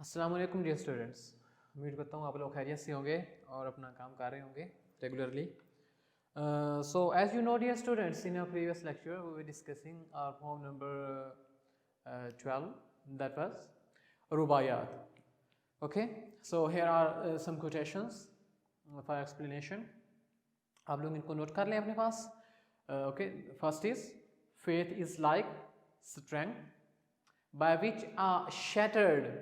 अस्सलाम वालेकुम dear students. उम्मीद करता हूँ आप लोग खैरियत से होंगे और अपना काम कर रहे होंगे regularly. So as you know dear students, in our previous lecture we were discussing our poem number 12, that was Rubaiyat. Okay, so here are some quotations for explanation. आप लोग इनको नोट कर लें अपने पास. Okay, first is faith is like strength by which a shattered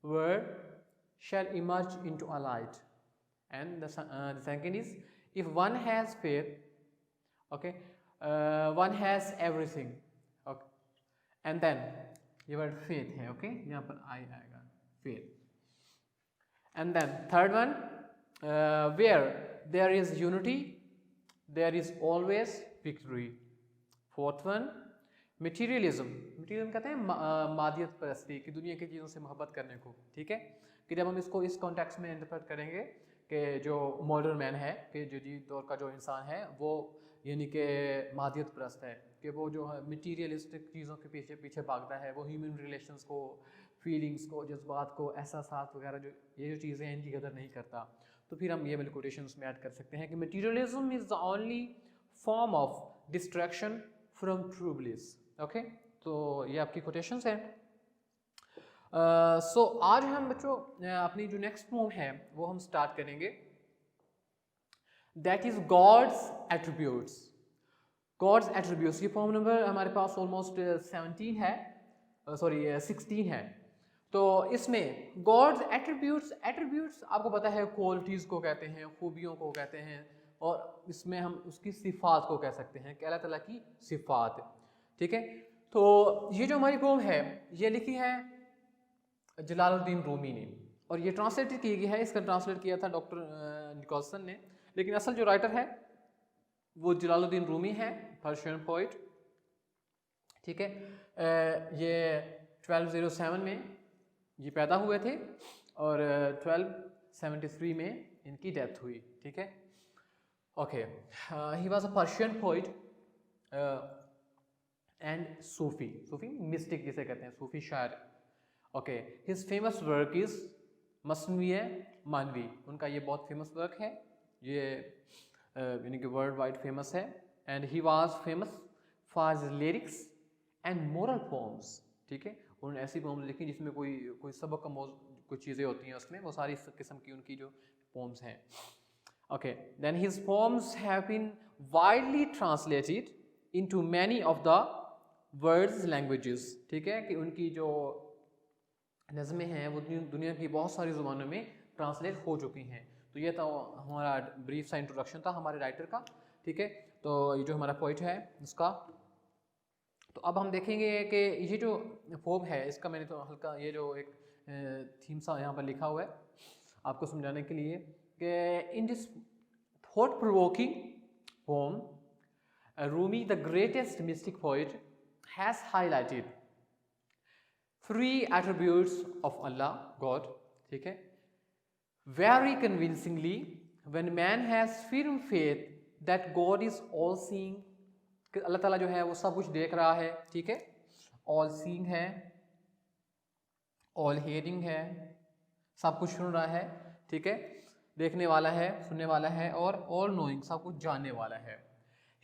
word shall emerge into a light. And the second is, if one has faith, okay, one has everything. Okay, and then ये word faith है, okay, यहाँ पर I आएगा faith. And then third one, where there is unity, there is always victory. Fourth one, materialism कहते हैं मादियत परस्ती कि दुनिया की चीज़ों से मोहब्बत करने को, ठीक है, कि जब हम इसको इस कॉन्टेक्स्ट में इंटरप्रेट करेंगे कि जो मॉडर्न मैन है, कि जो जी दौर का जो इंसान है वो यानी कि मादियत परस्त है, कि वो जो है मटीरियलिस्टिक चीज़ों के पीछे पीछे भागता है, वो ह्यूमन रिलेशंस को, फीलिंग्स को, जज्बात को, एहसासात वगैरह जो ये जो चीज़ें हैं इनकी कदर नहीं करता. तो फिर हम ये वाले कोटेशंस में ऐड कर सकते हैं कि materialism is the only form of distraction from true bliss. Okay, तो ये आपकी कोटेशंस हैं. सो आज हम बच्चों अपनी जो नेक्स्ट पोम है वो हम स्टार्ट करेंगे, that is God's attributes. God's attributes, ये पोम नंबर हमारे पास ऑलमोस्ट 17 है, सॉरी 16 है. तो इसमें गॉड्स एट्रीब्यूट्स, एट्रीब्यूट्स आपको पता है क्वालिटीज़ को कहते हैं, खूबियों को कहते हैं, और इसमें हम उसकी सिफात को कह सकते हैं कि अल्लाह ताला की सिफात, ठीक है. तो ये जो हमारी पोम है ये लिखी है जलालुद्दीन रूमी ने, और ये ट्रांसलेट की गई है, इसका ट्रांसलेट किया था डॉक्टर निकोलसन ने, लेकिन असल जो राइटर है वो जलालुद्दीन रूमी है, पर्शियन पोइट, ठीक है. ये 1207 में ये पैदा हुए थे और 1273 में इनकी डेथ हुई, ठीक है. Okay, he was a Persian poet and Sufi, Sufi mystic जिसे कहते हैं, सूफी शायर. Okay, his famous work is Masnavi Manavi, उनका ये बहुत फेमस वर्क है, ये यानी कि वर्ल्ड वाइड फेमस है. And he was famous for his lyrics and moral poems, ठीक है. उन्होंने ऐसी पोम्स लिखी जिसमें कोई सबक का कोई चीज़ें होती हैं उसमें, वो सारी किस्म की उनकी जो पोम्स हैं. Okay, then his poems have been widely translated into many of the world's languages, ठीक है, कि उनकी जो नज़में हैं वो दुनिया की बहुत सारी ज़ुबानों में ट्रांसलेट हो चुकी हैं. तो ये था हमारा ब्रीफ सा इंट्रोडक्शन था हमारे राइटर का, ठीक है. तो ये जो हमारा पोइट है उसका, तो अब हम देखेंगे कि ये जो पोम है इसका मैंने तो हल्का ये जो एक थीम सा यहाँ पर लिखा हुआ है आपको समझाने के लिए कि in this thought provoking poem Rumi the greatest mystic poet has highlighted 3 attributes of Allah, God, ठीक है, very convincingly when man has firm faith that God is all seeing, कि अल्लाह ताला जो है वो सब कुछ देख रहा है, ठीक है, all seeing है, all hearing है, सब कुछ सुन रहा है, ठीक है, देखने वाला है, सुनने वाला है, और all knowing, सब कुछ जानने वाला है.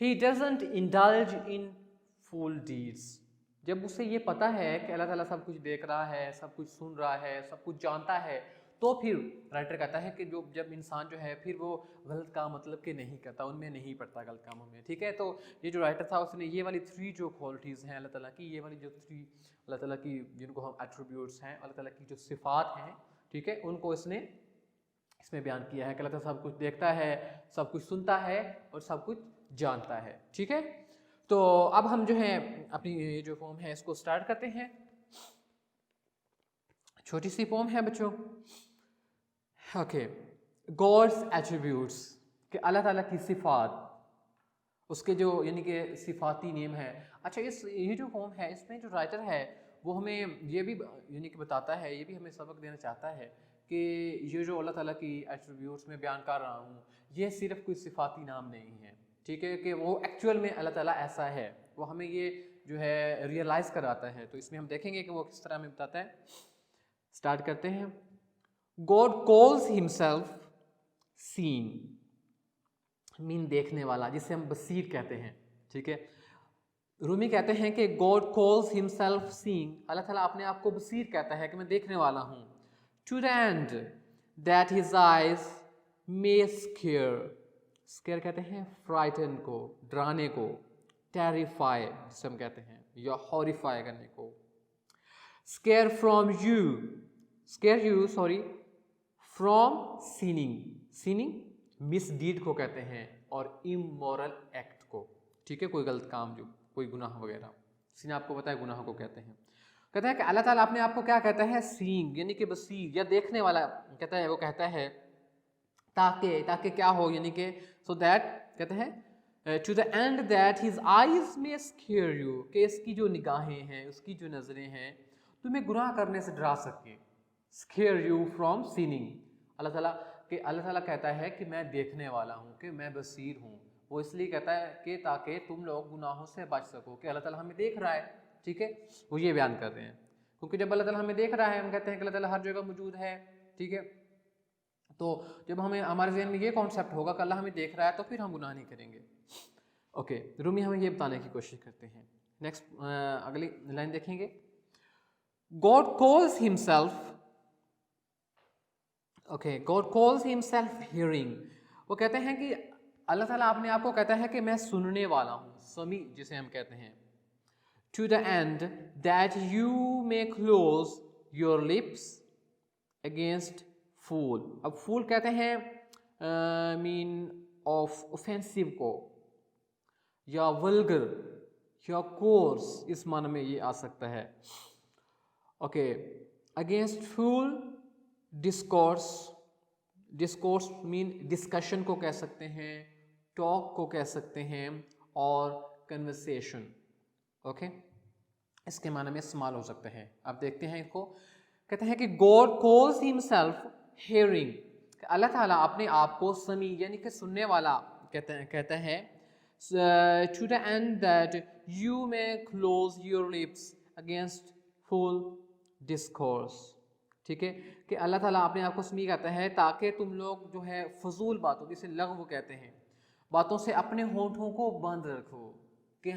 He doesn't indulge in fool deeds. जब उसे ये पता है कि अल्लाह ताला सब कुछ देख रहा है, सब कुछ सुन रहा है, सब कुछ जानता है, तो फिर राइटर कहता है कि जब इंसान जो है फिर वो गलत काम मतलब कि नहीं करता, उनमें नहीं पड़ता गलत कामों में, ठीक है. तो ये जो राइटर था उसने ये वाली 3 जो क्वालिटीज़ हैं अल्लाह ताला की, ये वाली जो 3 अल्लाह ताला की जिनको हम एट्रीब्यूट्स हैं, अल्लाह ताला की जो सिफ़ात हैं, ठीक है, उनको इसने इसमें बयान किया है कि अल्लाह ताला सब कुछ देखता है, सब कुछ सुनता है और सब कुछ जानता है, ठीक है. तो अब हम जो है अपनी ये जो पोम है इसको स्टार्ट करते हैं. छोटी सी पोम है बच्चों. ओके, गॉड्स एट्रीब्यूट्स, कि अल्लाह ताला की सिफात, उसके जो यानी कि सिफाती नेम है. अच्छा, ये जो पोम है इसमें जो राइटर है वो हमें ये भी यानी कि बताता है, ये भी हमें सबक देना चाहता है कि ये जो अल्लाह ताला की एट्रीब्यूट्स में बयान कर रहा हूँ ये सिर्फ कोई सिफाती नाम नहीं है, ठीक है, कि वो एक्चुअल में अल्लाह ताला ऐसा है, वो हमें ये जो है रियलाइज़ कराता है. तो इसमें हम देखेंगे कि वो किस तरह हमें बताता है. स्टार्ट करते हैं। God calls himself seen, mean देखने वाला, जिसे हम बसीर कहते हैं, ठीक है। रूमी कहते हैं कि गॉड कॉल्स हिमसेल्फ सीइंग, अल्लाह ताला अपने आप को बसीर कहता है कि मैं देखने वाला हूँ। To the end that his eyes may scare, scare कहते हैं फ्राइटन को, डराने को, टेरिफाई जिसे हम कहते हैं, या हॉरिफाई करने को। Scare from you, scare you sorry from sinning, sinning misdeed को कहते हैं और इमोरल एक्ट को, ठीक है, कोई गलत काम, जो कोई गुनाह वगैरह, इसने आपको पता है गुनाह को कहते हैं। कहता है कि अल्लाह ताला अपने आप को क्या कहता है, सीइंग यानी कि बसीर या देखने वाला कहता है, वो कहता है ताकि क्या हो, यानी कि सो दैट कहते हैं to the end that his eyes may scare you, कि इसकी जो निगाहें हैं, उसकी जो नज़रें हैं, तुम्हें गुनाह करने से डरा सके। स्केयर यू फ्रॉम सीनिंग, अल्लाह ताला कहता है कि मैं देखने वाला हूँ, कि मैं बसीर हूँ। वो इसलिए कहता है कि ताकि तुम लोग गुनाहों से बच सको, कि अल्लाह ताला हमें देख रहा है, ठीक है। वो ये बयान कर रहे हैं, क्योंकि जब अल्लाह ताला हमें देख रहा है, हम कहते हैं कि अल्लाह ताला हर जगह मौजूद है, ठीक है। तो जब हमें हमारे जहन में ये कॉन्सेप्ट होगा कि अल्लाह हमें देख रहा है, तो फिर हम गुनाह नहीं करेंगे। ओके, रूमी हमें ये बताने की कोशिश करते हैं। नेक्स्ट अगली लाइन देखेंगे। God calls himself, okay, God calls himself hearing, वो कहते हैं कि अल्लाह ताला अपने आप को कहता है कि मैं सुनने वाला हूँ, समी जिसे हम कहते हैं। To the end that you may close your lips against fool, अब फूल कहते हैं मीन ऑफ ऑफेंसिव को, या वल्गर, या कोर्स, इस माने में ये आ सकता है। ओके, अगेंस्ट फूल डिस्कोर्स, डिस्कोर्स मीन डिस्कशन को कह सकते हैं, टॉक को कह सकते हैं, और कन्वर्सेशन, ओके, इसके माने में इस्तेमाल हो सकते हैं। अब देखते हैं इसको। कहते हैं कि गॉड कॉल्स हिमसेल्फ हियरिंग, अल्लाह ताला अपने आप को समी यानी कि सुनने वाला कहता है। To the end that you may close your lips against foul discourse, ठीक है, कि अल्लाह ताला अपने आप को समी कहता है ताकि तुम लोग जो है फजूल बातों, जिसे लग़व कहते हैं, बातों से अपने होठों को बंद रखो, कि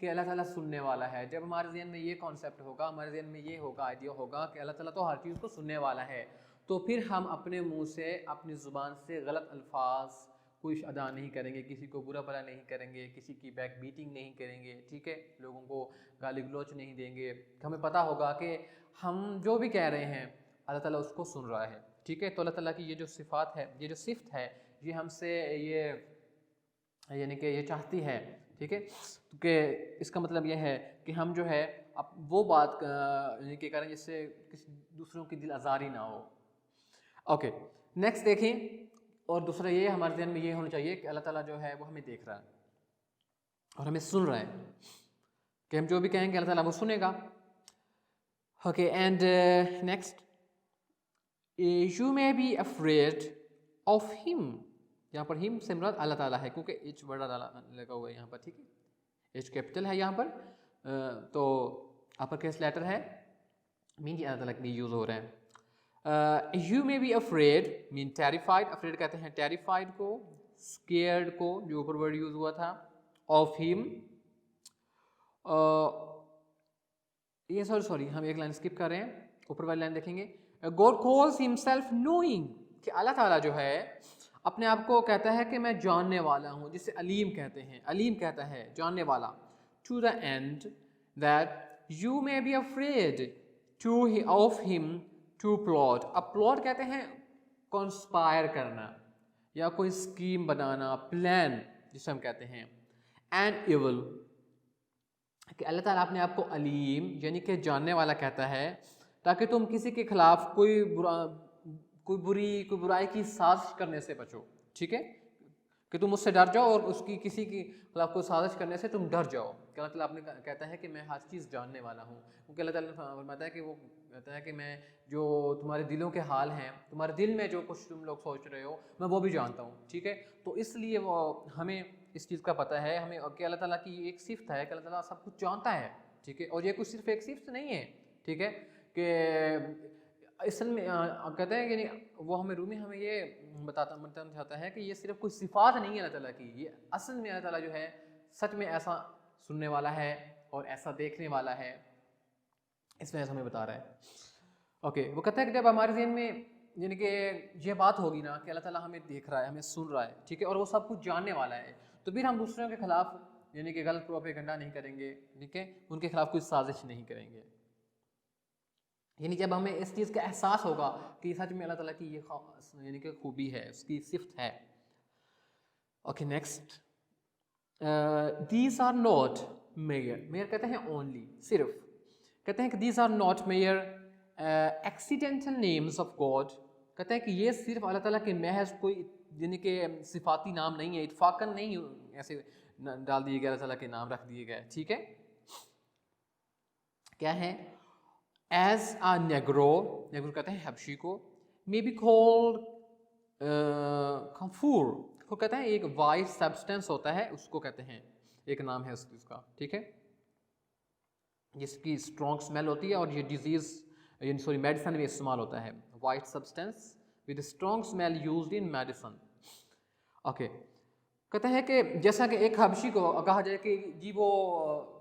अल्लाह ताला सुनने वाला है। जब हमारे ज़हन में ये कॉन्सेप्ट होगा, हमारे ज़हन में ये होगा, आइडिया होगा कि अल्लाह ताला तो हर चीज़ को सुनने वाला है, तो फिर हम अपने मुंह से, अपनी ज़ुबान से गलत अल्फाज कुछ अदा नहीं करेंगे, किसी को बुरा भला नहीं करेंगे, किसी की बैक बीटिंग नहीं करेंगे, ठीक है, लोगों को गाली गलौच नहीं देंगे। हमें पता होगा कि हम जो भी कह रहे हैं अल्लाह ताला उसको सुन रहा है, ठीक है। तो अल्लाह ताला की ये जो सिफ़ात है, ये जो सिफ़त है, ये हमसे ये यानी कि ये चाहती है, ठीक है, कि इसका मतलब ये है कि हम जो है अब वो बात यानी कि करें जिससे किसी दूसरों की दिल आज़ारी ना हो। ओके, नेक्स्ट देखें। और दूसरा ये हमारे ज़हन में ये होना चाहिए कि अल्लाह ताला जो है वो हमें देख रहा है और हमें सुन रहा है, कि हम जो भी कहेंगे अल्लाह ताला वो सुनेगा। Okay, and next, you may be afraid of him, यहाँ पर हिम से मुराद अल्लाह ताला है, क्योंकि एच बड़ा लगा हुआ है यहाँ पर, ठीक है, एच कैपिटल है यहाँ पर, तो अपर केस लेटर है, मीन अल्लाह ताला के लिए यूज़ हो रहा है। You may be afraid mean terrified, afraid कहते हैं टेरिफाइड को, स्केयर्ड को, जो ऊपर वर्ड यूज हुआ था, ऑफ हिम, ये सॉरी हम एक लाइन स्किप कर रहे हैं, ऊपर वाली लाइन देखेंगे। गॉड कॉल्स हिमसेल्फ नोइंग, कि अल्लाह ताला जो है अपने आप को कहता है कि मैं जानने वाला हूँ, जिसे अलीम कहते हैं, अलीम कहता है जानने वाला। To the end that you may be afraid to of him to plot, अब प्लॉट कहते हैं कॉन्स्पायर करना या कोई स्कीम बनाना, प्लान जिसे हम कहते हैं, एंड इवल, कि अल्लाह ताला अपने आप को अलीम यानी कि जानने वाला कहता है, ताकि तुम किसी के खिलाफ कोई बुराई की साजिश करने से बचो, ठीक है, कि तुम उससे डर जाओ और उसकी किसी की खिलाफ कोई साजिश करने से तुम डर जाओ। कि अल्लाह ताला अपने कहता है कि मैं हर चीज़ जानने वाला हूँ, क्योंकि अल्लाह ताला फरमाता है कि वो कहता है कि मैं जो तुम्हारे दिलों के हाल हैं, तुम्हारे दिल में जो कुछ तुम लोग सोच रहे हो, मैं वो भी जानता हूँ, ठीक है। तो इसलिए वो हमें इस चीज़ का पता है, हमें कि अल्लाह ताला की एक सिफ़त है कि अल्लाह ताला सब कुछ जानता है, ठीक है। और ये कुछ सिर्फ एक सिफ़त नहीं है, ठीक है, कि असल में कहते हैं कि नहीं, वो हमें रूमी हमें ये बताना चाहता है कि ये सिर्फ कोई सिफात नहीं है अल्लाह ताला की, ये असल में अल्लाह ताला जो है सच में ऐसा सुनने वाला है और ऐसा देखने वाला है, इस वजह से हमें बता रहा है। ओके, वो कहता है कि जब हमारे जहन में यानी कि ये बात होगी ना कि अल्लाह ताला हमें देख रहा है, हमें सुन रहा है, ठीक है, और वो सब कुछ जानने वाला है, तो फिर हम दूसरों के खिलाफ यानी कि गलत प्रोपेगेंडा नहीं करेंगे, ठीक है, उनके खिलाफ कोई साजिश नहीं करेंगे। यानी जब हमें इस चीज़ का एहसास होगा कि सच में अल्लाह ताला की ये यानी कि खूबी है, उसकी सिफ्त है। Okay, next, these are not mere, mere कहते हैं ओनली, सिर्फ, कहते हैं कि these are not mere accidental names of God, कहते हैं कि ये सिर्फ अल्लाह ताला के महज कोई यानी कि सिफाती नाम नहीं है, इत्फाकन नहीं ऐसे डाल दिए गए, अल्लाह ताला के नाम रख दिए गए, ठीक है। क्या है? एज अ नेग्रो, नेग्रो कहते हैं हबशी को, मे बी कॉल्ड कफूर, वो कहते हैं एक वाइट सब्सटेंस होता है, उसको कहते हैं, एक नाम है उसका, ठीक है, जिसकी स्ट्रॉन्ग स्मेल होती है और ये डिजीज सॉरी मेडिसिन में इस्तेमाल होता है, white substance with strong smell used in medicine. Okay, कहते हैं कि जैसा कि एक हबशी को कहा जाए कि जी वो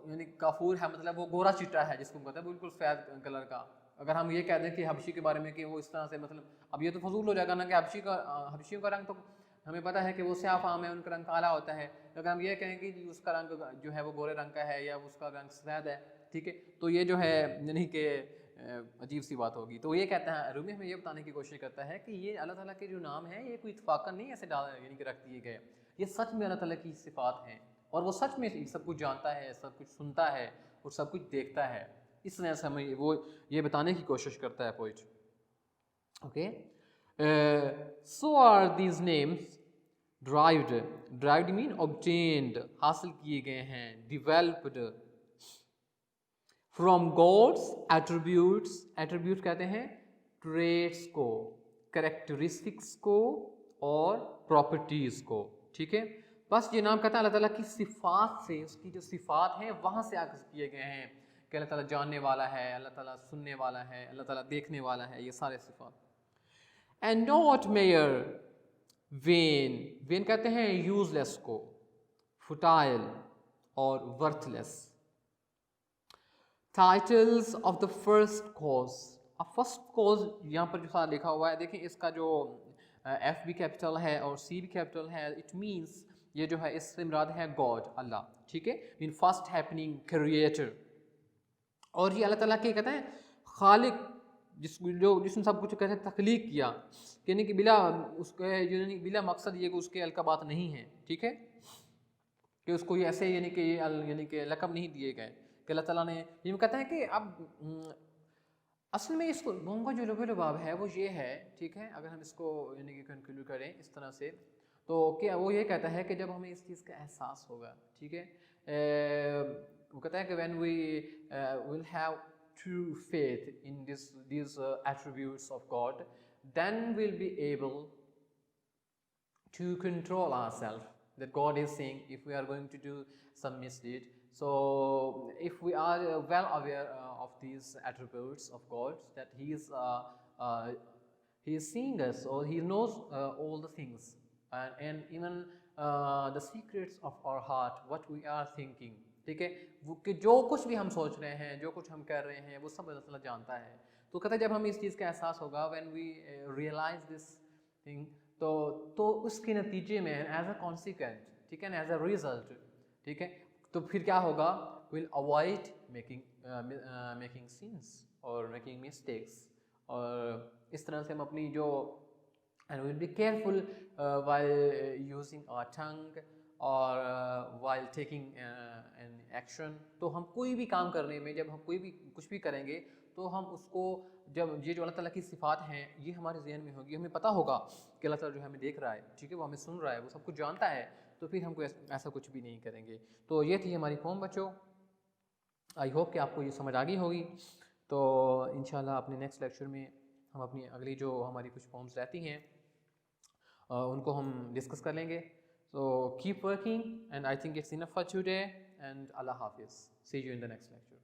यानी काफूर है, मतलब वो गोरा चिट्टा है जिसको कहते हैं, बिल्कुल सफ़ेद कलर का। अगर हम ये कह दें कि हबशी के बारे में कि वो इस तरह से, मतलब अब ये तो फजूल हो जाएगा ना कि हबशियों का रंग तो हमें पता है कि वो स्याह आम है, उनका रंग काला होता है। अगर हम ये कहें कि उसका रंग जो है वो गोरे रंग का है या उसका रंग सफ़ेद है, ठीक है, तो ये जो है यानी कि अजीब सी बात होगी। तो ये कहता है, रूमी हमें ये बताने की कोशिश करता है कि ये अल्लाह ताला के जो नाम है ये कोई इत्फाकन नहीं ऐसे डाल यानी कि रख दिए गए, ये सच में अल्लाह ताला की सिफात हैं और वो सच में सब कुछ जानता है, सब कुछ सुनता है और सब कुछ देखता है। इस वजह से हमें वो ये बताने की कोशिश करता है poet. Okay, so are these names derived, derived mean obtained, हासिल किए गए हैं, developed from God's attributes, attribute कहते हैं ट्रेट्स को, करेक्टरिस्टिक्स को और प्रॉपर्टीज को, ठीक है। बस ये नाम कहता है अल्लाह ताला की सिफात से, उसकी जो सिफात हैं वहाँ से आकर्षित किए गए हैं कि अल्लाह ताला जानने वाला है, अल्लाह ताला सुनने वाला है, अल्लाह ताला देखने वाला है, ये सारे सिफात। And not mere vain, vain कहते हैं यूजलेस को, फुटाइल और worthless. Titles of the first cause, अब फर्स्ट कॉज यहाँ पर जो सारा लिखा हुआ है, देखें इसका जो एफ भी कैपिटल है और सी भी कैपिटल है, इट मीन्स ये जो है इससे मुराद है गॉड, अल्लाह, ठीक है, मीन फर्स्ट हैपनिंग क्रिएटर। और ये अल्लाह ताला के कहते हैं खालिक, जिसने सब कुछ कहते हैं तख्लीक किया, यानी कि बिला उसके यानी बिला मकसद ये कि उसके अल का बात नहीं है, ठीक है, कि उसको ये ऐसे यानी कि लकब नहीं दिए गए कि अल्लाह ताला ने ये कहता है कि अब असल में इसको मोंगा जो लुबाब है वो ये है, ठीक है, अगर हम इसको यानी कि कंक्लूड करें इस तरह से, तो क्या वो ये कहता है कि जब हमें इस चीज़ का एहसास होगा, ठीक है, वो कहता है कि when we will have true faith in these attributes of God, then we'll be able to control ourselves, that God is saying if we are going to do some misdeed, so if we are well aware of these attributes of God, that he is seeing us, or he knows all the things, and even the secrets of our heart, what we are thinking, ठीक है, वो कि जो कुछ भी हम सोच रहे हैं, जो कुछ हम कर रहे हैं, वो सब अल्लाह ताला जानता है। तो कहता है जब हमें इस चीज़ का एहसास होगा, when we realise this thing, तो उसके नतीजे में एज अ कॉन्सिक्वेंस, ठीक है ना, एज अ रिजल्ट, ठीक है, तो फिर क्या होगा, विल अवॉइड मेकिंग सिंस और मेकिंग मिस्टेक्स, और इस तरह से हम अपनी जो and we'll be careful while using our tongue और while taking an action। तो हम कोई भी काम करने में, जब हम कोई भी कुछ भी करेंगे, तो हम उसको, जब ये जो अल्लाह ताला की सिफात हैं ये हमारे जहन में होगी, हमें पता होगा कि अल्लाह ताला जो हमें देख रहा है, ठीक है, वो हमें सुन रहा है, वो सब कुछ जानता है, तो फिर हमको ऐसा कुछ भी नहीं करेंगे। तो ये थी हमारी पोम बच्चों, आई होप कि आपको ये समझ आ गई होगी। तो इंशाल्लाह अपने नेक्स्ट लेक्चर में हम अपनी अगली जो हमारी कुछ पोम्स रहती हैं उनको हम डिस्कस कर लेंगे। So keep working and I think it's enough for today, and Allah Hafiz. See you in the next lecture.